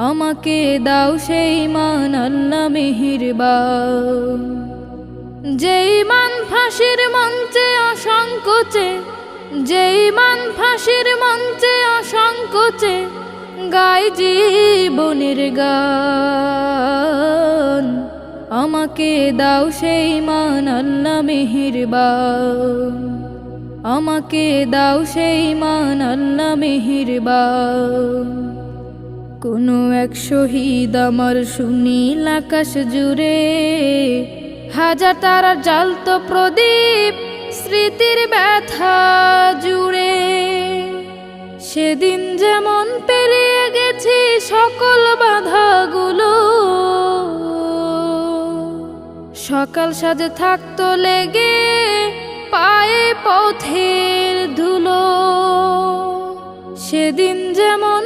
আমাকে দাও সেই মান আল্লাহ মেহেরবান। যেই মান ফাঁসির মঞ্চে অসংকোচে, যেই মান ফাঁসির মঞ্চে অসংকোচে গায় জীবনের গান। আমাকে দাও সেই মান আল্লাহ মেহেরবান। আমাকে দাও সেই মান আল্লাহ মেহেরবান। কোনো এক শহীদ আমার সুনীল আকাশ জুড়ে, হাজার তারার জ্বালতো প্রদীপ স্মৃতির ব্যথা জুড়ে। সেদিন যেমন পেরিয়ে গেছি সকল বাধাগুলো, সকাল সাজে থাকতো লেগে পায়ে পথের ধুলো। সেদিন যেমন